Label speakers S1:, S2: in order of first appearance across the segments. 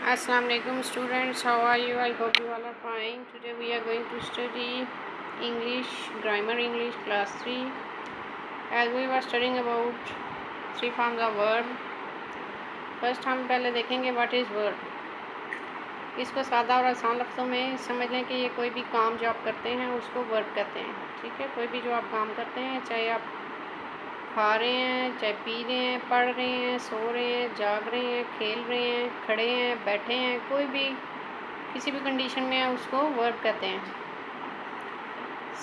S1: Assalamu alaikum students, how are you? I hope you all are fine. Today we are going to study English, grammar English class 3. As we were studying about three forms of verb. First हम पहले देखेंगे what is verb. इसको सादा और आसान लफ्ज़ों में समझ लें कि ये कोई भी काम जो आप करते हैं उसको वर्ब कहते हैं. ठीक है, कोई भी जो आप काम करते हैं, चाहे आप खा रहे हैं, चाहे पी रहे हैं, पढ़ रहे हैं, सो रहे हैं, जाग रहे हैं, खेल रहे हैं, खड़े हैं, बैठे हैं, कोई भी किसी भी कंडीशन में है उसको वर्ब कहते हैं.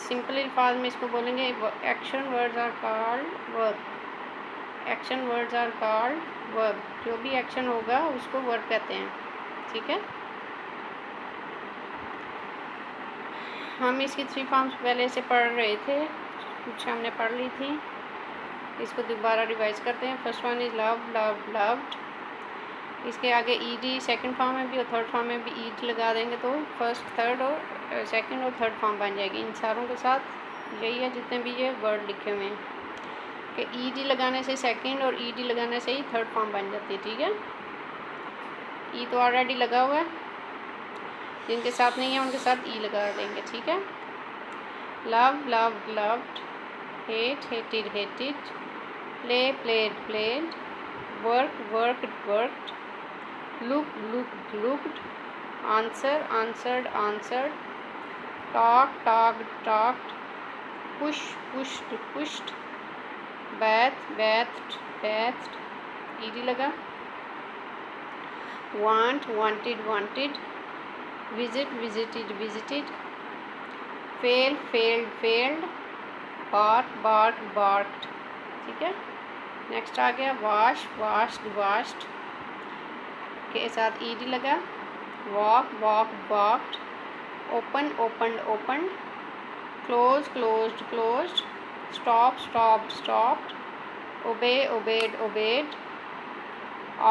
S1: सिंपल अल्फाज में इसको बोलेंगे action words are called verb. Action words are called verb. जो भी एक्शन होगा उसको वर्ब कहते हैं. ठीक है, हम इसकी थ्री फॉर्म्स पहले से पढ़ रहे थे, कुछ हमने पढ़ ली थी. इसको दोबारा रिवाइज करते हैं. First one is love, loved, loved. इसके आगे ईडी सेकंड फॉर्म में भी और थर्ड फॉर्म में भी ईड लगा देंगे तो फर्स्ट, थर्ड और सेकंड और थर्ड फॉर्म बन जाएगी. इन सारों के साथ यही है जितने भी ये वर्ड लिखे हुए हैं कि ईडी लगाने से सेकंड और ईडी लगाने से ही थर्ड फॉर्म बन जाती है. ठीक है, ई तो ऑलरेडी लगा हुआ है, जिनके साथ नहीं है उनके साथ ई लगा देंगे. ठीक है, love, loved, loved. Hate, hated, hated. Play, played, played. Work, worked, worked. Look, looked, looked. Answer, answered, answered. Talk, talked, talked. Push, pushed, pushed. Bath, bathed, bathed. ED लगा. Want, wanted, wanted. Visit, visited, visited. Fail, failed, failed. Bark, bark, barked. ठीक है, next आ गया wash, washed, washed के साथ ED लगा. Walk, walked, walked. Open, opened, opened. Close, closed, closed. Stop, stopped, stopped. Obey, obeyed, obeyed.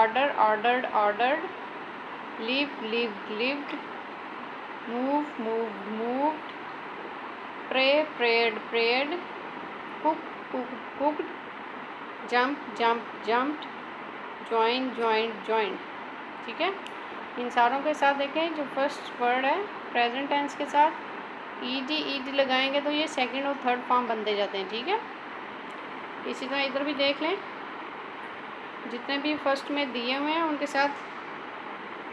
S1: Order, ordered, ordered. Live, lived, lived. Move, moved, moved. Pray, prayed, prayed. Cook, cooked, cooked. Jump, jump, jumped. Join, joined, joined. ठीक है, इन सारों के साथ देखें जो first word है present tense के साथ ईडी ईडी लगाएंगे तो ये सेकंड और थर्ड फॉर्म बनते जाते हैं. ठीक है, इसी तरह इधर भी देख लें, जितने भी फर्स्ट में दिए हुए हैं उनके साथ,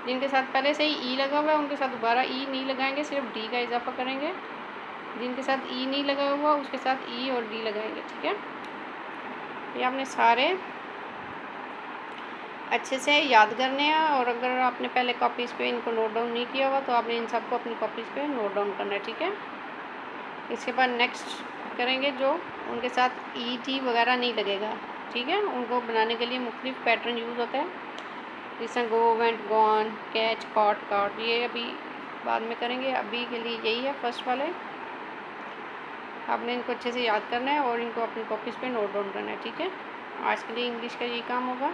S1: जिनके साथ पहले से ही ई लगा हुआ है उनके साथ दोबारा ई नहीं लगाएंगे, सिर्फ डी का इजाफा करेंगे. जिनके साथ ई नहीं लगा हुआ उसके साथ ई और डी लगाएंगे. ठीक है, ये आपने सारे अच्छे से याद करने हैं. और अगर आपने पहले कॉपीज़ पे इनको नोट डाउन नहीं किया हुआ तो आपने इन सबको अपनी कॉपीज़ पे नोट डाउन करना है. ठीक है, इसके बाद नेक्स्ट करेंगे जो उनके साथ ई टी वगैरह नहीं लगेगा. ठीक है, उनको बनाने के लिए मुख्तलिफ पैटर्न यूज़ होते हैं, जैसे go, went, gone, catch, caught, caught. ये अभी बाद में करेंगे, अभी के लिए यही है फर्स्ट वाले. आपने इनको अच्छे से याद करना है और इनको अपनी कॉपीज़ पे नोट डाउन करना है. ठीक है, आज के लिए इंग्लिश का यही काम होगा.